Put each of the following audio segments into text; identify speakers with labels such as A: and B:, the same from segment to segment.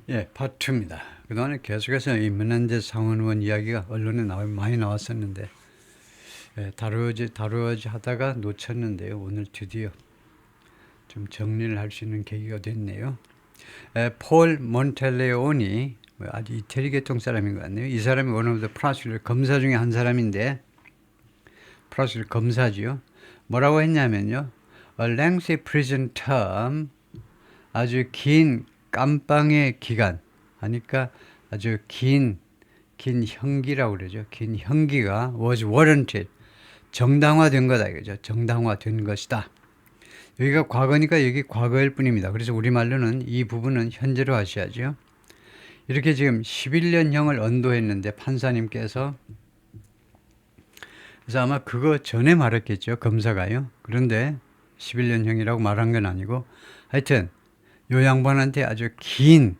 A: 예, 파트입니다. 그동안에 계속해서 이 menendez 상원 의원 이야기가 언론에 많이 나왔었는데 다루어지 하다가 놓쳤는데요. 오늘 드디어 좀 정리를 할 수 있는 계기가 됐네요. 폴 몬텔레오니 아주 이태리 계통 사람인 것 같네요. 이 사람이 one of the prosecutor 검사 중에 한 사람인데 prosecutor 검사지요. 뭐라고 했냐면요. A lengthy prison term 아주 긴 깜빵의 기간 하니까 아주 긴 형기라고 그러죠. 긴 형기가 was warranted 정당화된 거다 이거죠. 정당화된 것이다. 여기가 과거니까 여기 과거일 뿐입니다. 그래서 우리말로는 이 부분은 현재로 하셔야죠. 이렇게 지금 11년형을 언도했는데 판사님께서 그래서 아마 그거 전에 말했겠죠. 검사가요. 그런데 11년형이라고 말한 건 아니고 하여튼 요 양반한테 아주 긴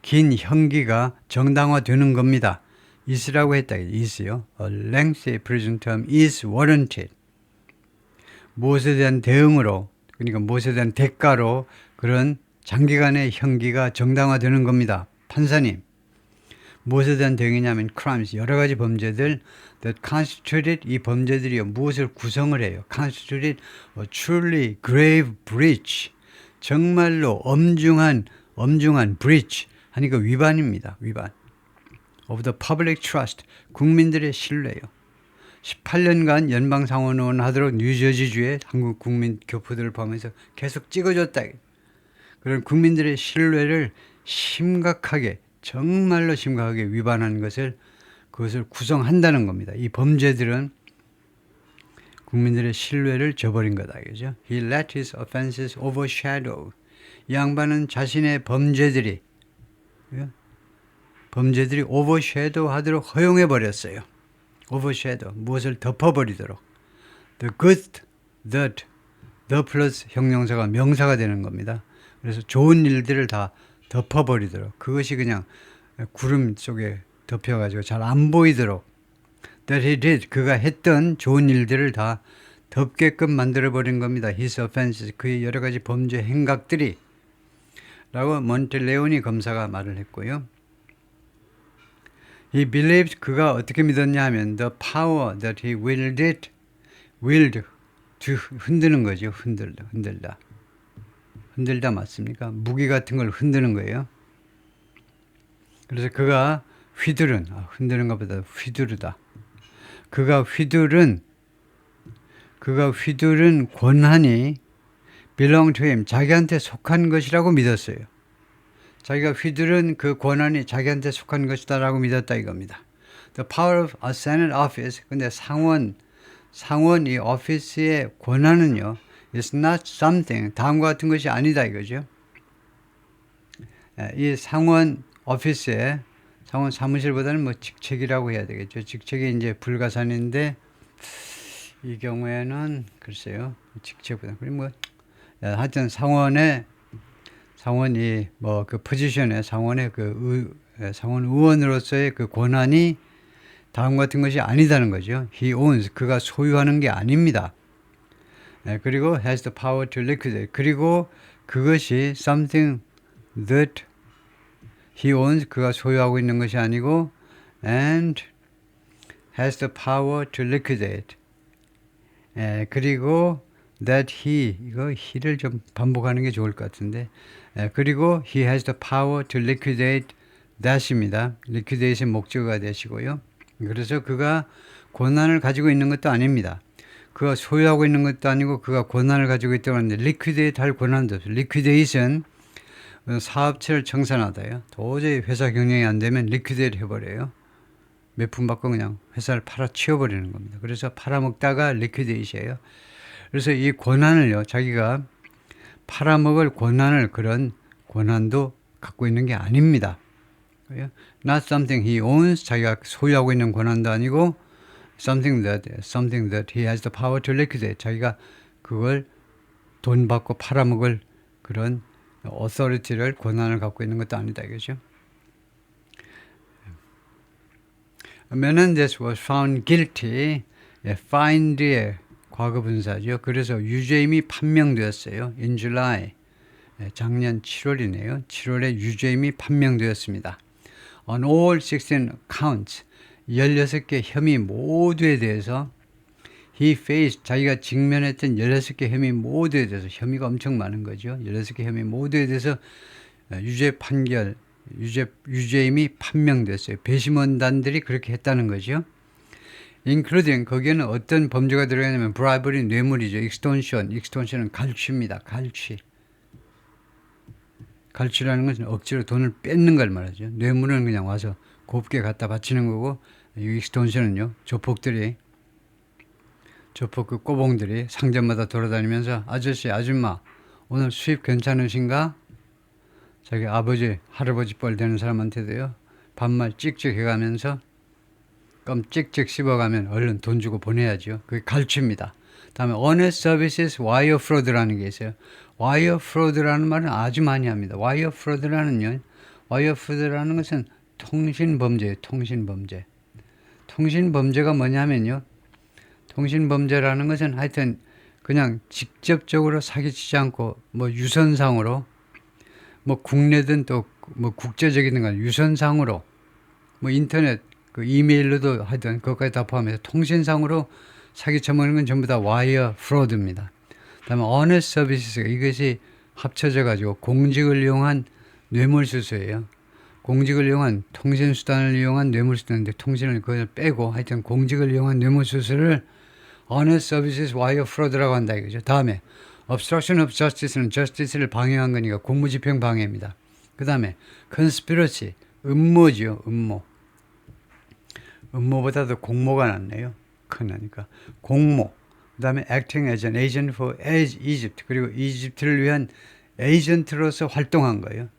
A: 형기가 정당화되는 겁니다. is라고 했다. is요. A lengthy prison term is warranted. 무엇에 대한 대응으로 그러니까 무엇에 대한 대가로 그런 장기간의 형기가 정당화되는 겁니다. 판사님. 무엇에 대한 대응이냐면 crimes, 여러 가지 범죄들 that constituted, 이 범죄들이요. 무엇을 구성을 해요. constituted a truly grave breach. 정말로 엄중한 breach 하니까 위반입니다. 위반. of the public trust, 국민들의 신뢰요. 18년간 연방상원의원 하도록 뉴저지주의 한국 국민 교포들을 포함해서 계속 찍어줬다. 그런 국민들의 신뢰를 심각하게 정말로 심각하게 위반한 그것을 구성한다는 겁니다. 이 범죄들은 국민들의 신뢰를 저버린 거다. 그죠? He let his offenses overshadow. 이 양반은 자신의 범죄들이 overshadow 하도록 허용해 버렸어요. overshadow, 무엇을 덮어버리도록. The good, that, the plus 형용사가 명사가 되는 겁니다. 그래서 좋은 일들을 다 덮어버리도록. 그것이 그냥 구름 속에 덮여가지고 잘 안 보이도록. That he did, 그가 했던 좋은 일들을 다 덮게끔 만들어버린 겁니다. His offenses, 그의 여러 가지 범죄 행각들이 라고 몬텔레오니 검사가 말을 했고요. He believed, 그가 어떻게 믿었냐 하면 the power that he willed, 흔드는 거죠. 흔들다 맞습니까? 무기 같은 걸 흔드는 거예요. 그래서 그가 흔드는 것보다 휘두르다. 그가 휘두른 권한이 belong to him, 자기한테 속한 것이라고 믿었어요. 자기가 휘두른 그 권한이 자기한테 속한 것이다라고 믿었다 이겁니다. The power of a Senate office, 근데 상원 이 오피스의 권한은요, is not something, 다음과 같은 것이 아니다 이거죠. 이 상원 오피스에 상원 사무실보다는 뭐 직책이라고 해야 되겠죠. 직책이 이제 불가산인데 이 경우에는 글쎄요, 직책보다 그럼 뭐 하여튼 상원이 뭐 그 포지션에 상원 의원으로서의 그 권한이 다음 같은 것이 아니다는 거죠. He owns, 그가 소유하는 게 아닙니다. 그리고 has the power to liquidate, 그리고 그것이 something that he owns, 그가 소유하고 있는 것이 아니고 and has the power to liquidate. 그리고 that 이거 he를 좀 반복하는 게 좋을 것 같은데 그리고 he has the power to liquidate that입니다. liquidate의 목적어가 되시고요. 그래서 그가 권한을 가지고 있는 것도 아닙니다. 그가 소유하고 있는 것도 아니고 그가 권한을 가지고 있다고 하는데 liquidate 할 권한도 없어요. liquidation 사업체를 청산하다요. 도저히 회사 경영이 안 되면 liquidate 해버려요. 몇 푼 받고 그냥 회사를 팔아치워버리는 겁니다. 그래서 팔아먹다가 liquidate이에요. 그래서 이 권한을요, 자기가 팔아먹을 그런 권한도 갖고 있는 게 아닙니다. Not something he owns, 자기가 소유하고 있는 권한도 아니고 something that he has the power to liquidate, 자기가 그걸 돈 받고 팔아먹을 그런 authority를 권한을 갖고 있는 것도 아니다 이거죠. Menendez was found guilty, find의 과거 분사죠. 그래서 유죄임이 판명되었어요. In July, 작년 7월이네요. 7월에 유죄임이 판명되었습니다. On all 16 counts, 16개 혐의 모두에 대해서 he faced, 자기가 직면했던 16개 혐의 모두에 대해서, 혐의가 엄청 많은 거죠. 16개 혐의 모두에 대해서 유죄임이 판명됐어요. 배심원단들이 그렇게 했다는 거죠. including, 거기에는 어떤 범죄가 들어가냐면 bribery, 뇌물이죠. extortion은 갈취입니다. 갈취라는 것은 억지로 돈을 뺏는 걸 말하죠. 뇌물은 그냥 와서 곱게 갖다 바치는 거고, 이 extortion은요, 조폭 그 꼬봉들이 상점마다 돌아다니면서 아저씨, 아줌마, 오늘 수입 괜찮으신가? 자기 아버지, 할아버지 뻘 되는 사람한테도요, 반말 찍찍 해가면서 껌 찍찍 씹어가면 얼른 돈 주고 보내야죠. 그게 갈취입니다. 다음에 honest services wire fraud라는 게 있어요. wire fraud라는 말은 아주 많이 합니다. wire fraud라는 것은 통신범죄예요. 통신범죄가 뭐냐면요, 통신범죄라는 것은 하여튼 그냥 직접적으로 사기치지 않고 뭐 유선상으로, 뭐 국내든 또 뭐 국제적이든 간에 유선상으로, 뭐 인터넷 그 이메일로도 하여튼 그것까지 다 포함해서 통신상으로 사기 쳐먹는 건 전부 다 와이어 프로드입니다. 다음에 honest services, 이것이 합쳐져 가지고 공직을 이용한 뇌물수수예요. 공직을 이용한, 통신수단을 이용한 뇌물수수인데 통신을 그걸 빼고 하여튼 공직을 이용한 뇌물수수를 honest services wire fraud라고 한다 이거죠. 다음에 obstruction of justice는 justice를 방해한 거니까 공무집행 방해입니다. 그 다음에 conspiracy, 음모죠. 음모보다도 공모가 낫네요. 큰하니까 공모. 그 다음에 acting as an agent for Egypt, 그리고 이집트를 위한 에이전트로서 활동한 거예요.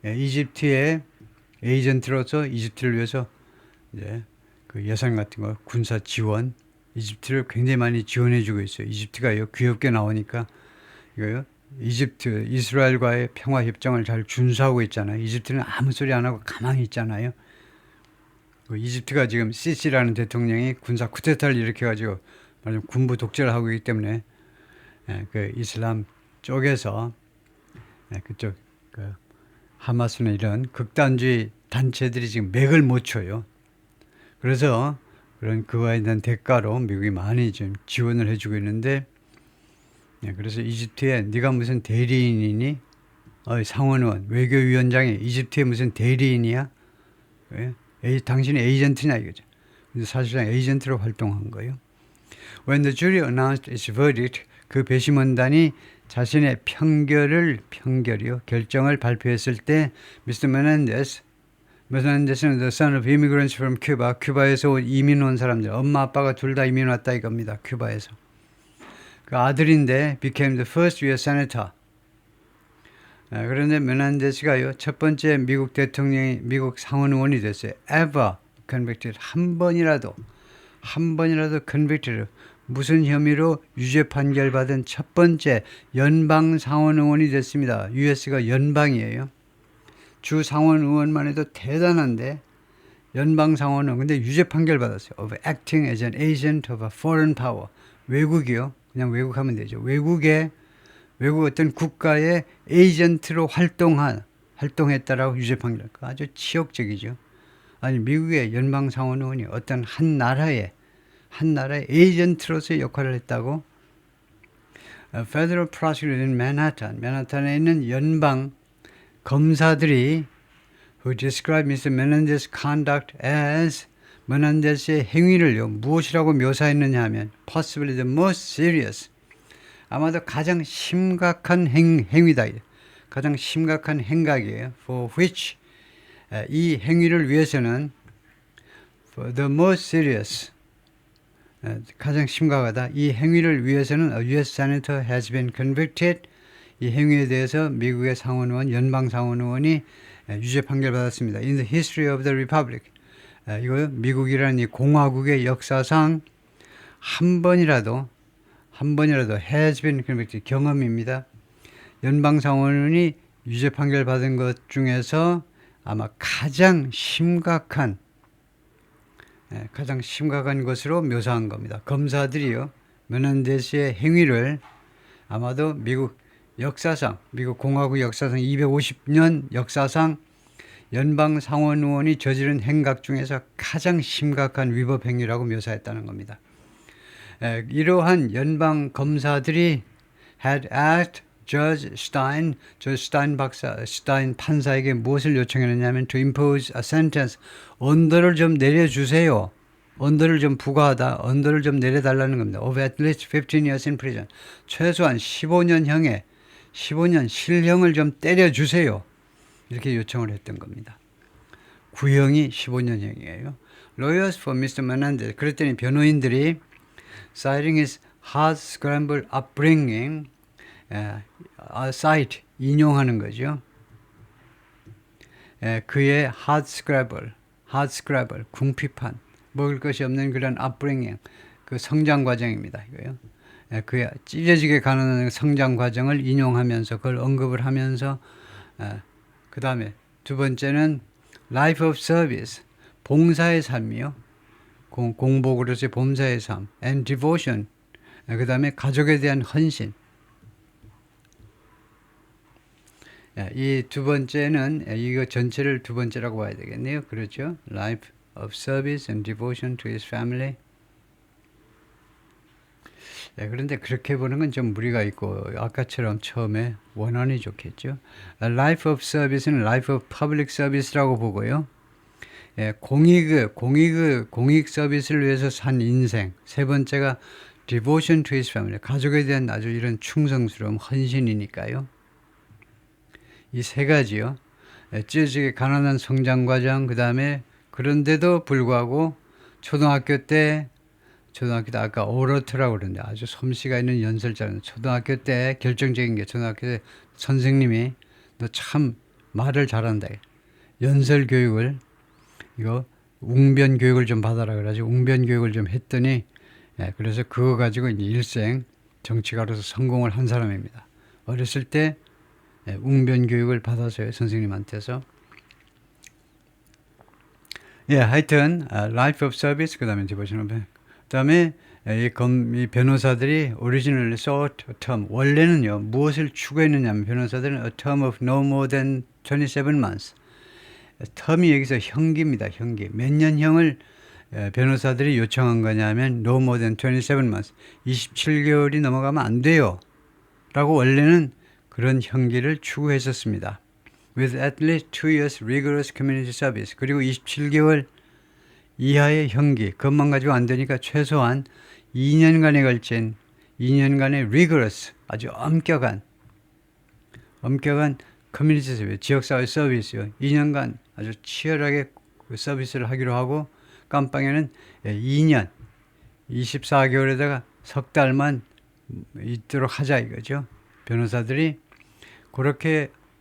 A: 이집트의 에이전트로서 이집트를 위해서 이제 그 예산 같은 거, 군사 지원, 이집트를 굉장히 많이 지원해주고 있어요. 이집트가요, 귀엽게 나오니까 이거요, 이집트, 이스라엘과의 평화 협정을 잘 준수하고 있잖아요. 이집트는 아무 소리 안 하고 가만히 있잖아요. 이집트가 지금 시시라는 대통령이 군사 쿠데타를 일으켜가지고 군부 독재를 하고 있기 때문에 그 이슬람 쪽에서 그쪽 그 하마스나 이런 극단주의 단체들이 지금 맥을 못 쳐요. 그래서 그거에 대한 대가로 미국이 많이 좀 지원을 해주고 있는데, 그래서 이집트에 네가 무슨 대리인이니? 상원의원, 외교위원장이 이집트에 무슨 대리인이야? 당신이 에이전트냐 이거죠. 근데 사실상 에이전트로 활동한 거예요. When the jury announced its verdict, 그 배심원단이 자신의 결정을 발표했을 때, Mr. Menendez는 the son of immigrants from Cuba, 큐바에서 이민 온 사람들, 엄마 아빠가 둘 다 이민 왔다 이겁니다. 큐바에서. 그 아들인데 became the first U.S. senator. 그런데 메난데스가요, 첫 번째 미국 대통령이, 미국 상원 의원이 됐어요. ever convicted, 한 번이라도 convicted, 무슨 혐의로 유죄 판결 받은 첫 번째 연방 상원 의원이 됐습니다. US가 연방이에요. 주 상원 의원만 해도 대단한데 연방 상원 의원, 근데 유죄 판결 받았어요. of acting as an agent of a foreign power. 외국이요. 그냥 외국하면 되죠. 외국 어떤 국가의 에이전트로 활동했다라고 유죄 판결. 아주 치욕적이죠. 아니, 미국의 연방 상원 의원이 어떤 한 나라의 에이전트로서의 역할을 했다고. Federal prosecutor in 맨하탄에 있는 연방 검사들이 who described Mr. Menendez's conduct as, 메난데스의 행위를요, 무엇이라고 묘사했느냐 하면 possibly the most serious, 아마도 가장 심각한 행위다. 가장 심각한 행각이에요. For which, 이 행위를 위해서는 for the most serious, 가장 심각하다. 이 행위를 위해서는 a U.S. senator has been convicted. 이 행위에 대해서 미국의 상원의원, 연방 상원의원이 유죄 판결받았습니다. In the history of the republic. 이거 미국이라는 이 공화국의 역사상 한 번이라도 has been convicted, 경험입니다. 연방 상원의원이 유죄 판결 받은 것 중에서 아마 가장 심각한 것으로 묘사한 겁니다. 검사들이요, 메난데스의 행위를 아마도 미국 역사상 미국 공화국 역사상 250년 역사상 연방 상원 의원이 저지른 행각 중에서 가장 심각한 위법 행위라고 묘사했다는 겁니다. 이러한 연방 검사들이 had asked Judge Stein 판사에게 무엇을 요청했느냐면 to impose a sentence, 언더를 좀 내려주세요. 언더를 좀 부과하다, 언더를 좀 내려달라는 겁니다. Of at least 15 years in prison. 최소한 15년형에 15년 실형을 좀 때려주세요. 이렇게 요청을 했던 겁니다. 구형이 15년형이에요. Lawyers for Mr. Menendez. 그랬더니 변호인들이 citing his hard scramble upbringing, cite, 인용하는 거죠. 그의 hard scrabble, 궁핍한, 먹을 것이 없는 그런 upbringing, 그 성장 과정입니다. 이거요. 그의 찢어지게 가난한 성장 과정을 인용하면서 그걸 언급을 하면서 그 다음에 두 번째는 life of service, 봉사의 삶이요. 공복으로서의 봉사의 삶, and devotion, 그 다음에 가족에 대한 헌신. 이 두 번째는 이거 전체를 두 번째라고 봐야 되겠네요. 그렇죠? Life of service and devotion to his family. 그런데 그렇게 보는 건 좀 무리가 있고 아까처럼 처음에 원언이 좋겠죠. Life of service는 Life of public service라고 보고요. 공익 서비스를 위해서 산 인생. 세 번째가 devotion to his family, 가족에 대한 아주 이런 충성스러움, 헌신이니까요. 이 세 가지요. 찢어지게 가난한 성장 과정, 그 다음에 그런데도 불구하고 초등학교 때 아까 오러트라고 그러는데 아주 솜씨가 있는 연설자는 초등학교 때 결정적인 게 초등학교 때 선생님이 너 참 말을 잘한다. 연설 교육을 이거 웅변 교육을 좀 받아라 그래가지고 웅변 교육을 좀 했더니 그래서 그거 가지고 이제 일생 정치가로서 성공을 한 사람입니다. 어렸을 때 웅변 교육을 받아서요 선생님한테서. 하여튼 life of service, 그 다음에 devotional, 그 다음에 이 변호사들이 originally sought a term, 원래는요 무엇을 추구했느냐면 변호사들은 a term of no more than 27 months. 텀이 여기서 형기입니다. 형기. 몇 년형을 변호사들이 요청한 거냐면 no more than 27 months. 27개월이 넘어가면 안 돼요. 라고 원래는 그런 형기를 추구했었습니다. With at least 2 years rigorous community service. 그리고 27개월 이하의 형기. 그것만 가지고 안 되니까 최소한 2년간에 걸친 2년간의 rigorous, 아주 엄격한 커뮤니티 서비스, 지역사회 서비스요. 2년간 아주 치열하게 그 서비스를 하기로 하고 깜빵에는 2년, 24개월에다가 석 달만 있도록 하자 이거죠. 변호사들이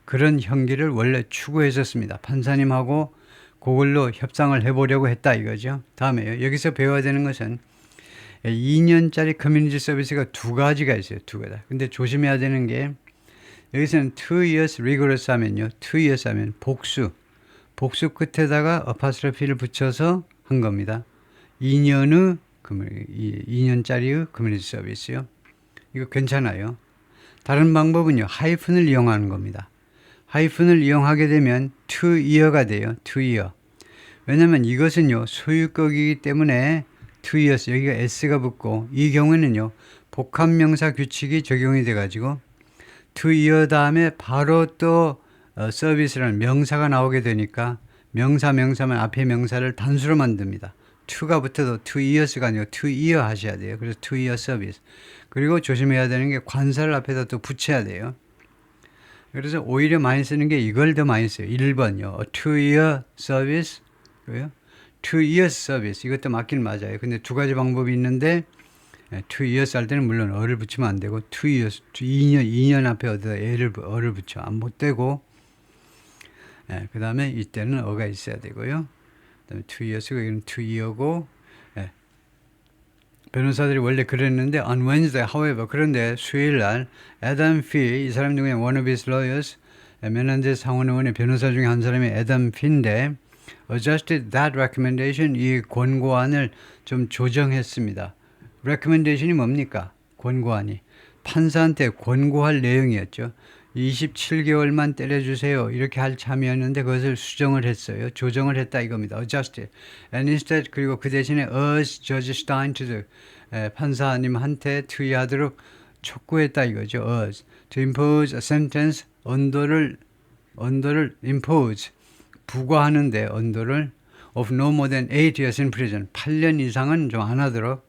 A: 그런 형기를 원래 추구했었습니다. 판사님하고 그걸로 협상을 해보려고 했다 이거죠. 다음에요. 여기서 배워야 되는 것은 2년짜리 커뮤니티 서비스가 두 가지가 있어요. 두 가지. 근데 조심해야 되는 게 여기서는 2 years rigorous 하면요. 2 years 하면 복수 끝에다가 어파스트로피를 붙여서 한 겁니다. 2년짜리의 커뮤니티 서비스요. 이거 괜찮아요. 다른 방법은요. 하이픈을 이용하는 겁니다. 하이픈을 이용하게 되면 2 year가 돼요. 2 year. 왜냐하면 이것은요. 소유격이기 때문에 2 years, 여기가 s가 붙고 이 경우에는요. 복합명사 규칙이 적용이 돼가지고 to year 다음에 바로 또 서비스라는 명사가 나오게 되니까 명사만 앞에 명사를 단수로 만듭니다. to가 붙어도 2 years가 아니고 2 year 하셔야 돼요. 그래서 2 year 서비스. 그리고 조심해야 되는 게 관사를 앞에다 또 붙여야 돼요. 그래서 오히려 많이 쓰는 게 이걸 더 많이 써요. 1번요. 2 year service. 2 years service. 이것도 맞긴 맞아요. 근데 두 가지 방법이 있는데 2 years 할 때는 물론 어를 붙이면 안 되고 2 years, 2년 앞에 어디다 어를 붙여 못 되고 그 다음에 이때는 어가 있어야 되고요. 그 다음에 2 years가 이건 2 year고 변호사들이 원래 그랬는데 on Wednesday, however, 그런데 수요일 날 Adam Fee, 이 사람 누구냐, one of his lawyers, 메넨데스 상원의원의 변호사 중에 한 사람이 Adam Fee인데 adjusted that recommendation, 이 권고안을 좀 조정했습니다. recommendation이 뭡니까? 권고안이 판사한테 권고할 내용이었죠. 27개월만 때려주세요. 이렇게 할 참이었는데 그것을 수정을 했어요. 조정을 했다 이겁니다. Adjusted. And instead 그리고 그 대신에 urged Judge Stein to do. 판사님한테 투의하도록 촉구했다 이거죠. urge. To impose a sentence. 언도를 impose. 부과하는데 언도를 of no more than 8 years in prison. 8년 이상은 좀 안 하도록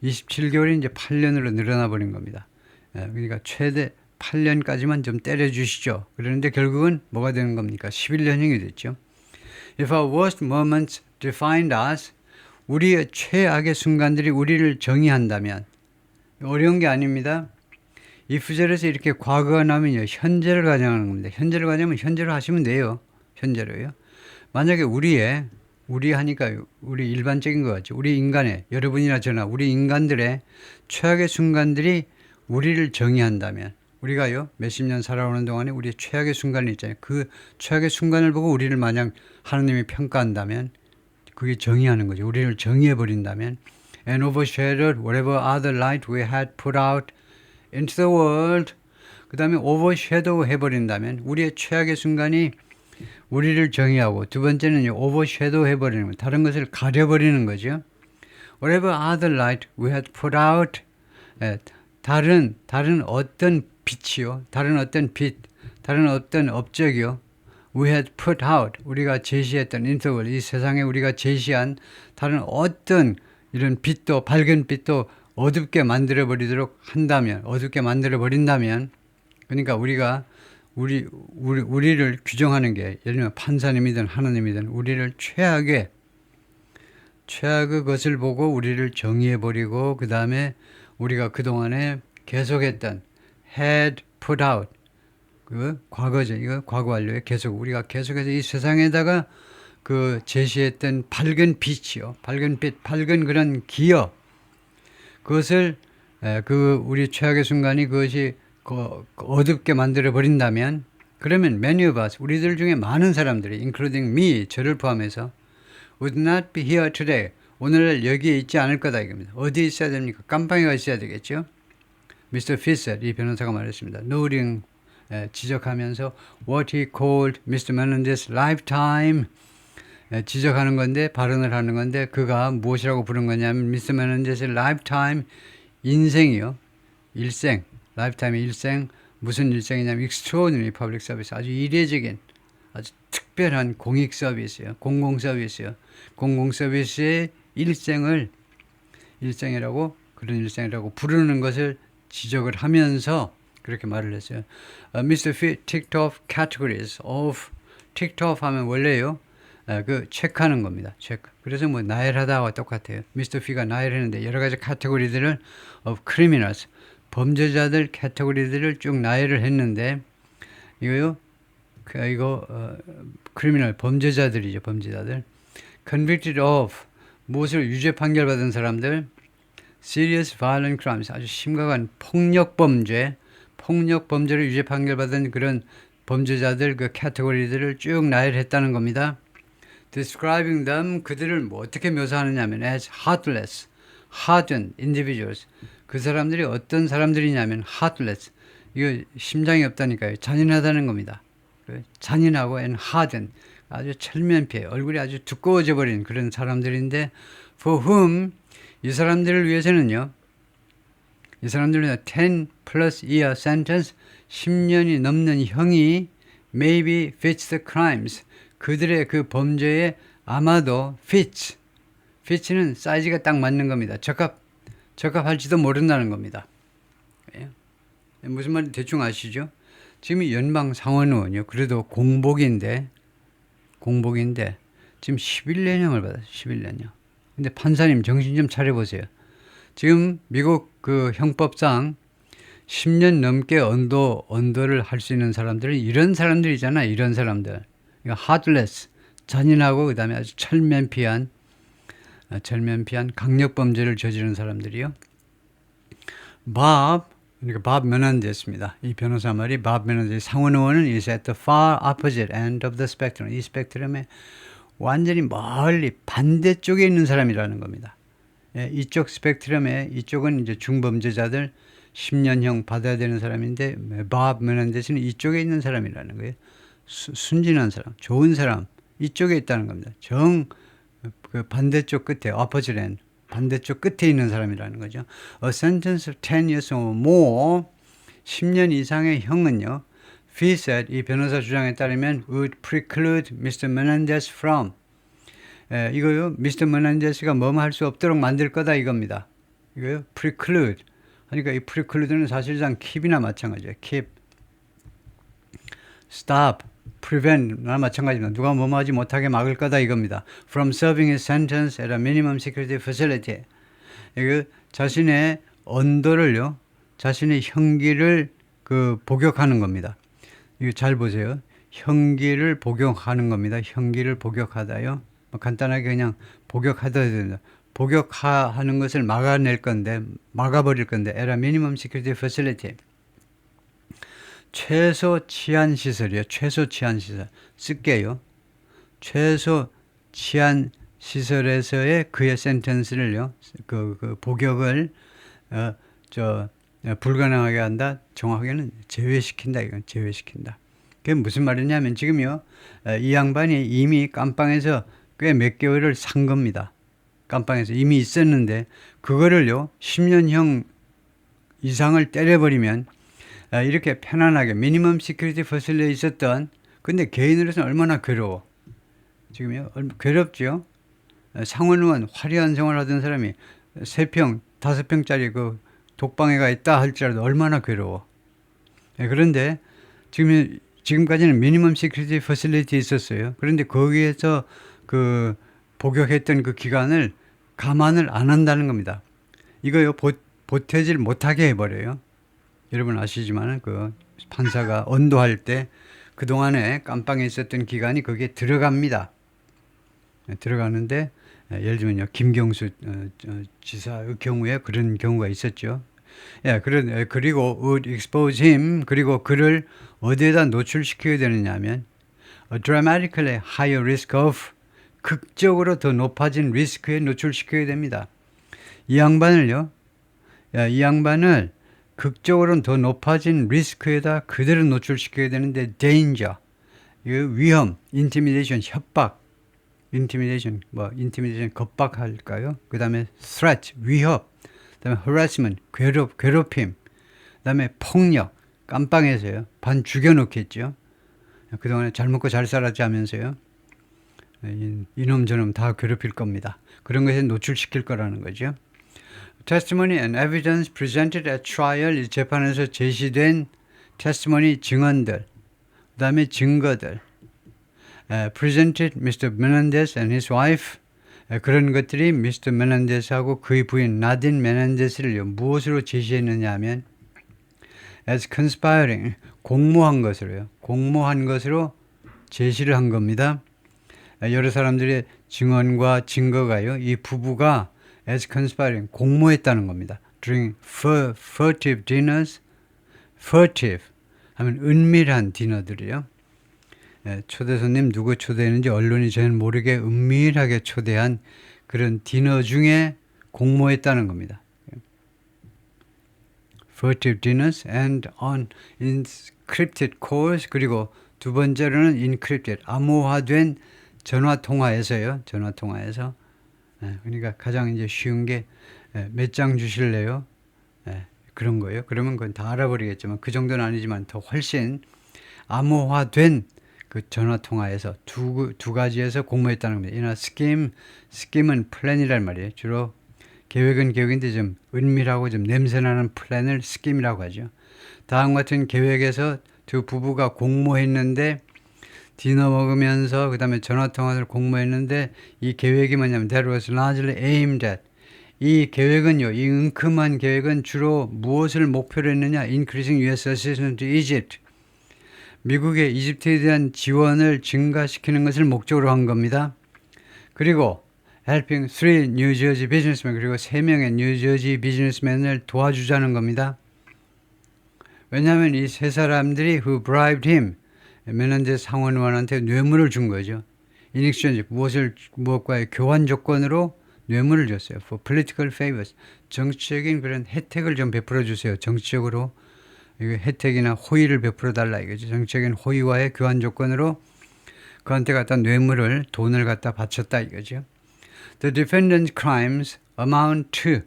A: 27개월이 이제 8년으로 늘어나 버린 겁니다. 그러니까 최대 8년까지만 좀 때려주시죠. 그런데 결국은 뭐가 되는 겁니까? 11년형이 됐죠. If our worst moments defined us, 우리의 최악의 순간들이 우리를 정의한다면, 어려운 게 아닙니다. if절에서 이렇게 과거가 나면요, 현재를 가정하는 겁니다. 현재를 가정하면 현재로 하시면 돼요. 현재로요. 만약에 우리 하니까 우리 일반적인 것 같죠. 우리 인간의, 여러분이나 저나 우리 인간들의 최악의 순간들이 우리를 정의한다면, 우리가요 몇십 년 살아오는 동안에 우리의 최악의 순간이 있잖아요. 그 최악의 순간을 보고 우리를 만약 하나님이 평가한다면 그게 정의하는 거죠. 우리를 정의해 버린다면 and overshadowed whatever other light we had put out into the world. 그 다음에 overshadow 해버린다면 우리의 최악의 순간이 우리를 정의하고, 두 번째는 overshadow 해버리는 거예요. 다른 것을 가려버리는 거죠. Whatever other light we had put out. 다른 어떤 빛이요, 다른 어떤 빛, 다른 어떤 업적이요, we had put out, 우리가 제시했던 인터벌, 이 세상에 우리가 제시한 다른 어떤 이런 빛도, 밝은 빛도 어둡게 만들어 버리도록 한다면, 어둡게 만들어 버린다면, 그러니까 우리를 규정하는 게, 예를 들면 판사님이든 하나님이든 우리를 최악의 것을 보고 우리를 정의해 버리고, 그 다음에 우리가 그동안에 계속했던 had put out, 그 과거죠. 이거 과거 완료에 계속 우리가 계속해서 이 세상에다가 그 제시했던 밝은 빛이요, 밝은 빛, 밝은 그런 기업, 그것을 그 우리 최악의 순간이 그것이 어둡게 만들어 버린다면, 그러면 many of us, 우리들 중에 많은 사람들이, including me, 저를 포함해서 would not be here today. 오늘날 여기에 있지 않을 거다 이겁니다. 어디에 있어야 됩니까? 깜빵에 가 있어야 되겠죠. Mr. Fissett, 이 변호사가 말했습니다. 노링 지적하면서 what he called Mr. Menendez's lifetime, 지적하는 건데, 발언을 하는 건데, 그가 무엇이라고 부른 거냐면 Mr. Menendez's lifetime, 인생이요, 일생, lifetime의 일생, 무슨 일생이냐면 extraordinary public service, 아주 이례적인, 아주 특별한 공익 서비스요, 공공 서비스요, 공공 서비스의 일생이라고, 그런 일생이라고 부르는 것을 지적을 하면서 그렇게 말을 했어요. Mr. Fee ticked off categories of, ticked off 하면 원래요, 그 체크하는 겁니다. 체크. 그래서 뭐 나열하다와 똑같아요. Mr. Fee가 나열했는데 여러 가지 카테고리들을 of criminals, 범죄자들 카테고리들을 쭉 나열을 했는데, 이거요, criminal, 범죄자들이죠, 범죄자들. Convicted of, 무엇을 유죄 판결받은 사람들. Serious violent crimes, 아주 심각한 폭력범죄를 유죄 판결받은 그런 범죄자들, 그 카테고리들을 쭉 나열했다는 겁니다. Describing them, 그들을 뭐 어떻게 묘사하느냐면 as heartless, hardened individuals. 그 사람들이 어떤 사람들이냐면 heartless, 이거 심장이 없다니까요. 잔인하다는 겁니다. 잔인하고 and hardened, 아주 철면피해, 얼굴이 아주 두꺼워져 버린 그런 사람들인데, for whom, 이 사람들을 위해서는요, 이 사람들은 10 plus year sentence, 10년이 넘는 형이 maybe fits the crimes, 그들의 그 범죄에 아마도 fits는 사이즈가 딱 맞는 겁니다. 적합할지도 모른다는 겁니다. 무슨 말인지 대충 아시죠? 지금 연방 상원의원이요, 그래도 공복인데 지금 11년형을 받았어요. 11년형. 근데 판사님 정신 좀 차려보세요. 지금 미국 그 형법상 10년 넘게 언도를 할 수 있는 사람들은 이런 사람들이잖아. 이런 사람들. heartless, 잔인하고 그 다음에 아주 철면피한 강력범죄를 저지른 사람들이요. 그러니까 밥 메넨데스입니다. 이 변호사 말이 밥 메넨데스 상원의원은 is at the far opposite end of the spectrum. 이 스펙트럼의 완전히 멀리 반대쪽에 있는 사람이라는 겁니다. 이쪽 스펙트럼에, 이쪽은 이제 중범죄자들, 10년형 받아야 되는 사람인데 밥 메넨데스는 이쪽에 있는 사람이라는 거예요. 순진한 사람, 좋은 사람 이쪽에 있다는 겁니다. 그 반대쪽 끝에 opposite end, 반대쪽 끝에 있는 사람이라는 거죠. A sentence of 10 years or more, 10년 이상의 형은요. Fee said, 이 변호사 주장에 따르면 would preclude Mr. Menendez from, 이거요. Mr. Menendez가 뭐뭐 할 수 없도록 만들 거다 이겁니다. 이거요. preclude. 그러니까 이 preclude는 사실상 keep이나 마찬가지예요. keep, stop, prevent나 마찬가지입니다. 누가 뭐뭐 하지 못하게 막을 거다 이겁니다. From serving his sentence at a minimum security facility. 이거 자신의 언도를요. 자신의 형기를 복역하는 겁니다. 이거 잘 보세요. 형기를 복역하는 겁니다. 형기를 복역하다요. 간단하게 그냥 복역하다 됩니다. 복역하는 것을 막아버릴 건데, at a minimum security facility. 최소 치안 시설이요. 최소 치안 시설. 쓸게요. 최소 치안 시설에서의 그의 센텐스를요. 복역을 불가능하게 한다. 정확하게는 제외시킨다. 이건 제외시킨다. 그게 무슨 말이냐면 지금요. 이 양반이 이미 깜빵에서 꽤 몇 개월을 산 겁니다. 깜빵에서 이미 있었는데 그거를요. 10년형 이상을 때려버리면 이렇게 편안하게 미니멈 시큐리티 퍼실리에 있었던, 근데 개인으로서는 얼마나 괴로워. 지금요. 괴롭죠. 상원의원 화려한 생활하던 사람이 3평, 5평짜리 그 독방에가 있다 할지라도 얼마나 괴로워. 그런데 지금까지는 미니멈 시큐리티 퍼실리티 있었어요. 그런데 거기에서 복역했던 그 기간을 감안을 안 한다는 겁니다. 이거요. 보태질 못하게 해버려요. 여러분 아시지만 판사가 언도할 때 그동안에 깜빵에 있었던 기간이 거기에 들어갑니다. 들어가는데 예를 들면요. 김경수 지사의 경우에 그런 경우가 있었죠. 그리고 would expose him, 그리고 그를 어디에다 노출시켜야 되느냐 하면 a dramatically higher risk of, 극적으로 더 높아진 리스크에 노출시켜야 됩니다. 이 양반을 극적으로는 더 높아진 리스크에다 그대로 노출시켜야 되는데 danger, 위험, intimidation, 협박, intimidation 겁박할까요? 그 다음에 threat, 위협, 그 다음에 harassment, 괴롭힘, 그 다음에 폭력, 깜빵에서요. 반 죽여놓겠죠. 그동안에 잘 먹고 잘 살았지 하면서요. 이놈 저놈 다 괴롭힐 겁니다. 그런 것에 노출시킬 거라는 거죠. Testimony and evidence presented at trial, 이 재판에서 제시된 testimony, 증언들, 그 다음에 증거들, presented Mr. Menendez and his wife, 그런 것들이 Mr. Menendez하고 그의 부인 나딘 메넨데스를 무엇으로 제시했느냐 하면 as conspiring, 공모한 것으로 제시를 한 겁니다. 여러 사람들의 증언과 증거가요. 이 부부가 as conspiring, 공모했다는 겁니다. During furtive dinners, furtive 하면 은밀한 디너들이요. 초대 손님 누구 초대했는지 언론이 전혀 모르게 은밀하게 초대한 그런 디너 중에 공모했다는 겁니다. Furtive dinners and on encrypted calls, 그리고 두 번째로는 encrypted, 암호화된 전화통화에서요. 그러니까 가장 이제 쉬운 게 몇 장 주실래요? 그런 거예요. 그러면 그건 다 알아버리겠지만 그 정도는 아니지만 더 훨씬 암호화된 그 전화통화에서 두 가지에서 공모했다는 겁니다. 이나 스킴은 플랜이란 말이에요. 주로 계획은 계획인데 좀 은밀하고 좀 냄새나는 플랜을 스킴이라고 하죠. 다음 같은 계획에서 두 부부가 공모했는데 디너 먹으면서 그 다음에 전화통화를 공모했는데 이 계획이 뭐냐면 that was largely aimed at, 이 계획은요, 이 은큼한 계획은 주로 무엇을 목표로 했느냐, increasing US assistance to Egypt, 미국의 이집트에 대한 지원을 증가시키는 것을 목적으로 한 겁니다. 그리고 helping 3 New Jersey businessmen, 그리고 3명의 뉴저지 비즈니스맨을 도와주자는 겁니다. 왜냐하면 이 세 사람들이 who bribed him, 메넨데스 상원의원한테 뇌물을 준 거죠. In exchange, 무엇과의 교환 조건으로 뇌물을 줬어요. For political favors. 정치적인 그런 혜택을 좀 베풀어 주세요. 정치적으로 혜택이나 호의를 베풀어 달라 이거죠. 정치적인 호의와의 교환 조건으로 그한테 갖다 뇌물을 돈을 갖다 바쳤다 이거죠. The defendant's crimes amount to.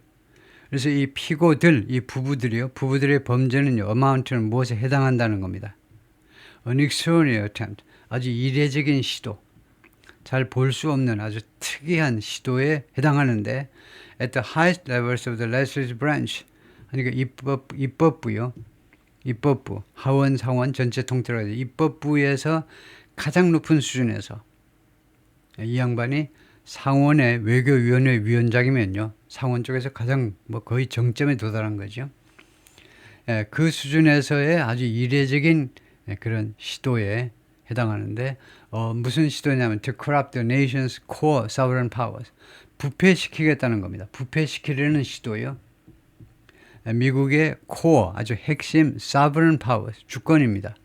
A: 그래서 이 피고들, 이 부부들이요. 부부들의 범죄는요. amount는 무엇에 해당한다는 겁니다. An extraordinary attempt. 아주 이례적인 시도. 잘 볼 수 없는 아주 특이한 시도에 해당하는데 at the highest levels of the legislative branch. 그러니까 입법부요. 입법부, 하원, 상원 전체 통틀어 입법부에서 가장 높은 수준에서 이 양반이 상원의 외교위원회 위원장이면요. 상원 쪽에서 가장 거의 정점에 도달한 거죠. 그 수준에서의 아주 이례적인 그런 시도에 해당하는데 무슨 시도냐면 to corrupt the nation's core sovereign powers. 부패시키겠다는 겁니다. 부패시키려는 시도요. 미국의 코어, 아주 핵심 sovereign powers, 주권입니다.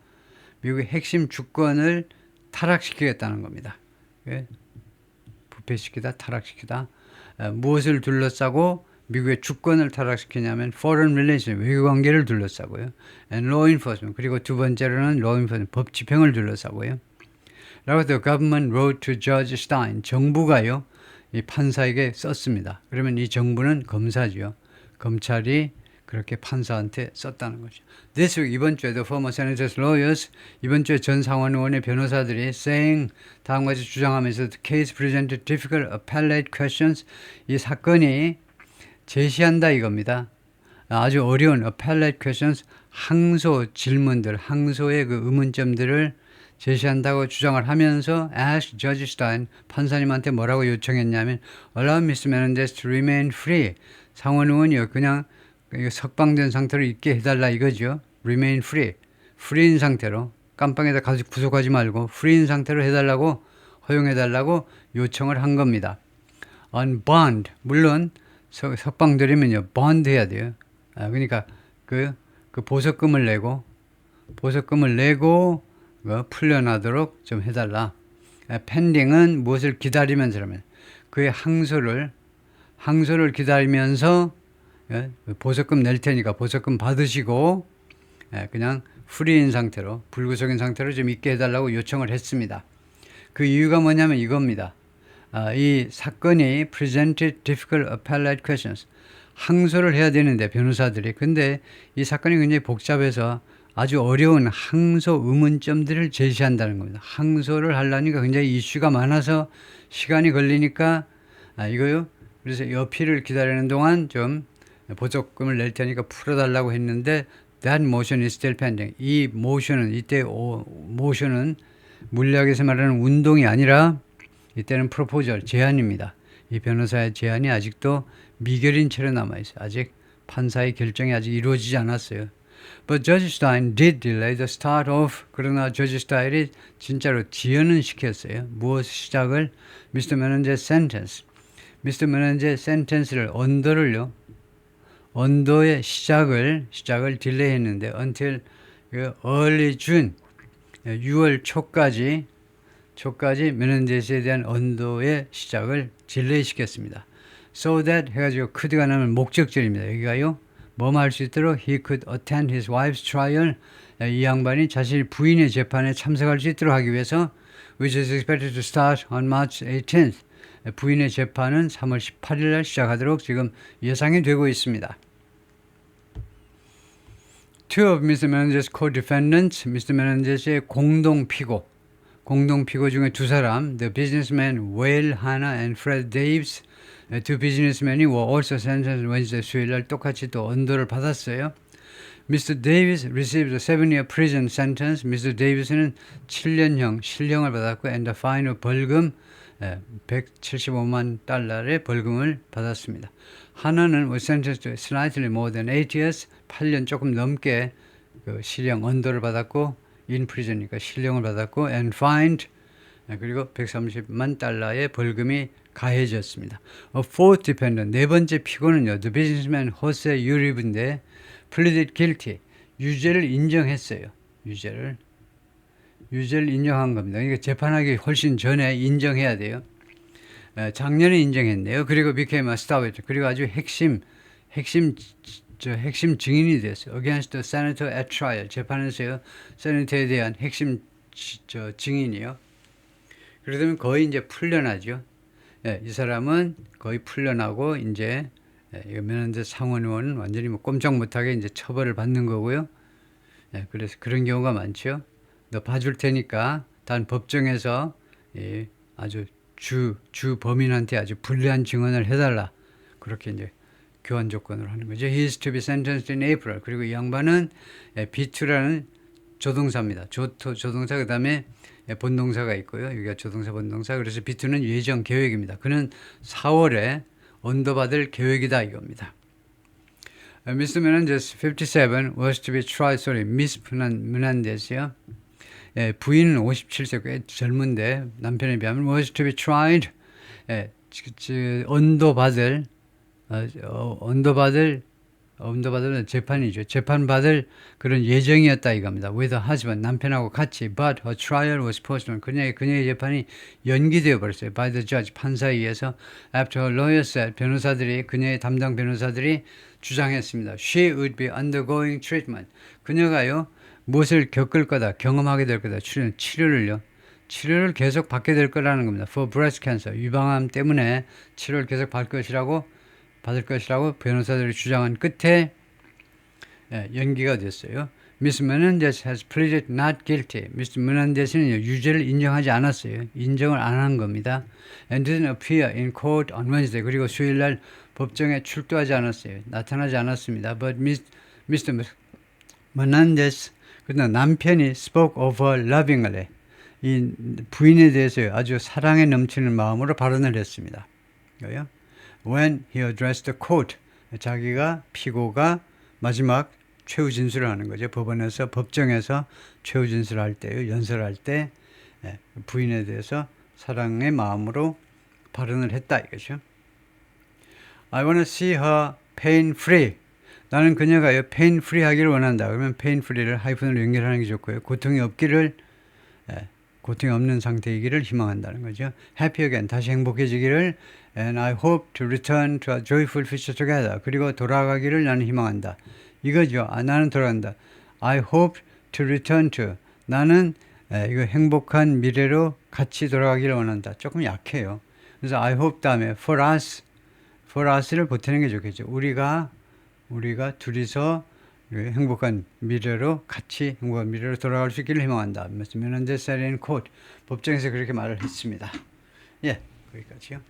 A: 미국의 핵심 주권을 타락시키겠다는 겁니다. 부패시키다, 타락시키다. 무엇을 둘러싸고 미국의 주권을 타락시키냐면 foreign relations, 외교관계를 둘러싸고요. and law enforcement, 그리고 두 번째로는 law enforcement, 법 집행을 둘러싸고요. 라고 the government wrote to Judge Stein, 정부가요, 이 판사에게 썼습니다. 그러면 이 정부는 검사죠. 검찰이 그렇게 판사한테 썼다는 거죠. This week, 이번 주에 the former senators lawyers, 이번 주에 전 상원 의원의 변호사들이 saying, 다음과 같이 주장하면서 the case presented difficult appellate questions, 이 사건이 제시한다 이겁니다. 아주 어려운 appellate questions, 항소 질문들, 항소의 그 의문점들을 제시한다고 주장을 하면서 ask Judge Stein, 판사님한테 뭐라고 요청했냐면 allow Mr. Menendez to remain free. 상원 의원이요. 그냥 석방된 상태로 있게 해달라 이거죠. remain free. free인 상태로 깜빵에다 가서 구속하지 말고 free인 상태로 해달라고 허용해달라고 요청을 한 겁니다. on bond. 물론 석방되려면요. bond 해야 돼요. 그러니까 그 보석금을 내고 풀려나도록 좀 해달라. pending은 무엇을 기다리면서라면 그의 항소를 기다리면서 보석금 낼 테니까 보석금 받으시고 그냥 프리인 상태로 불구속인 상태로 좀 있게 해달라고 요청을 했습니다. 그 이유가 뭐냐면 이겁니다. 이 사건이 presented difficult appellate questions. 항소를 해야 되는데 변호사들이 근데 이 사건이 굉장히 복잡해서 아주 어려운 항소 의문점들을 제시한다는 겁니다. 항소를 하려니까 굉장히 이슈가 많아서 시간이 걸리니까 이거요. 그래서 여피를 기다리는 동안 좀 보석금을 낼 테니까 풀어달라고 했는데 that motion is still pending. 이 모션은 모션은 물리학에서 말하는 운동이 아니라 이때는 프로포절 제안입니다. 이 변호사의 제안이 아직도 미결인 채로 남아있어요. 아직 판사의 결정이 아직 이루어지지 않았어요. But Judge Stein did delay the start of. 그러나 Judge Stein이 진짜로 지연은 시켰어요. 무엇 시작을? Mr. Menendez sentence. Mr. Menendez sentence를 언도의 시작을 딜레이했는데 until early June 6월 초까지 메넨데스에 대한 언도의 시작을 딜레이 시켰습니다. So that 해가지고 could가 나면 목적절입니다. 여기가요. 뭐뭐 할 수 있도록 he could attend his wife's trial. 이 양반이 자신의 부인의 재판에 참석할 수 있도록 하기 위해서 which is expected to start on March 18th. 부인의 재판은 3월 18일 날 시작하도록 지금 예상이 되고 있습니다. Two of Mr. Menendez's co-defendants, Mr. Menendez의 공동 피고 중에 두 사람, the businessmen Whale Hanna and Fred Davis, 두 비즈니스맨이 were also sentenced Wednesday 수요일 날 똑같이 또 언도를 받았어요. Mr. Davis received a 7-year prison sentence. Mr. Davis는 7년형 실형을 받았고 and the fine 벌금 175만 달러의 벌금을 받았습니다. 하나는 was sentenced to slightly more than 8 years, 8년 조금 넘게 그 실형 언도를 받았고 in prison이니까 실형을 받았고 and fined 그리고 130만 달러의 벌금이 가해졌습니다. A fourth defendant, 네 번째 피고는요. The businessman Jose Urib인데 pleaded guilty, 유죄를 인정했어요. 유죄를 인정한 겁니다. 그러니까 재판하기 훨씬 전에 인정해야 돼요. 작년에 인정했네요. 그리고 became a star witness. 그리고 아주 핵심 증인이 됐어요. Against the senator at trial. 재판에서요. 세네터에 대한 핵심 증인이요. 그러면 거의 이제 풀려나죠. 이 사람은 거의 풀려나고 이제 면허 상원의원은 완전히 뭐 꼼짝 못하게 이제 처벌을 받는 거고요. 그래서 그런 경우가 많죠. 너 봐줄 테니까 단 법정에서 아주 주 범인한테 아주 불리한 증언을 해달라. 그렇게 이제 교환 조건으로 하는 거죠. He is to be sentenced in April. 그리고 이 양반은 B2라는 조동사입니다. 조동사 그 다음에 본동사가 있고요. 여기가 조동사 본동사. 그래서 B2는 예정 계획입니다. 그는 4월에 언도받을 계획이다 이겁니다. Mr. Menendez, 57, was to be tried. Miss Menendez요. 부인은 57세, 꽤 젊은데 남편에 비하면 was to be tried. 언도받을 재판이죠. 재판받을 그런 예정이었다 이겁니다. With her husband, 남편하고 같이. But her trial was postponed. 그녀의 재판이 연기되어 버렸어요. By the judge, 판사에 의해서. After her lawyer said, 그녀의 담당 변호사들이 주장했습니다. She would be undergoing treatment. 그녀가요, 무엇을 겪을 거다, 경험하게 될 거다. 치료를 계속 받게 될 거라는 겁니다. For breast cancer, 유방암 때문에 치료를 계속 받을 것이라고 변호사들이 주장한 끝에 연기가 됐어요. Miss Menendez has pleaded not guilty. Miss Menendez는 유죄를 인정하지 않았어요. 인정을 안 한 겁니다. And didn't appear in court on Wednesday. 그리고 수요일 날 법정에 출두하지 않았어요. 나타나지 않았습니다. But Mr. Menendez, 그러나 남편이 spoke of her lovingly. 이 부인에 대해서 아주 사랑에 넘치는 마음으로 발언을 했습니다. When he addressed the court, 피고가 마지막 최후 진술을 하는 거죠. 법정에서 최후 진술할 때요, 연설할 때 부인에 대해서 사랑의 마음으로 발언을 했다 이거죠. I want to see her pain free. 나는 그녀가 pain free 하기를 원한다. 그러면 pain free를 하이픈으로 연결하는 게 좋고요. 고통이 없는 상태이기를 희망한다는 거죠. Happy again, 다시 행복해지기를. And I hope to return to a joyful future together. 그리고 돌아가기를 나는 희망한다. 이거죠. 나는 돌아간다. I hope to return to. 나는 이거 행복한 미래로 같이 돌아가기를 원한다. 조금 약해요. 그래서 I hope 다음에 for us를 보태는 게 좋겠죠. 우리가 둘이서 행복한 미래로 돌아갈 수 있기를 희망한다. Menendez said in court. 법정에서 그렇게 말을 했습니다. 거기까지요.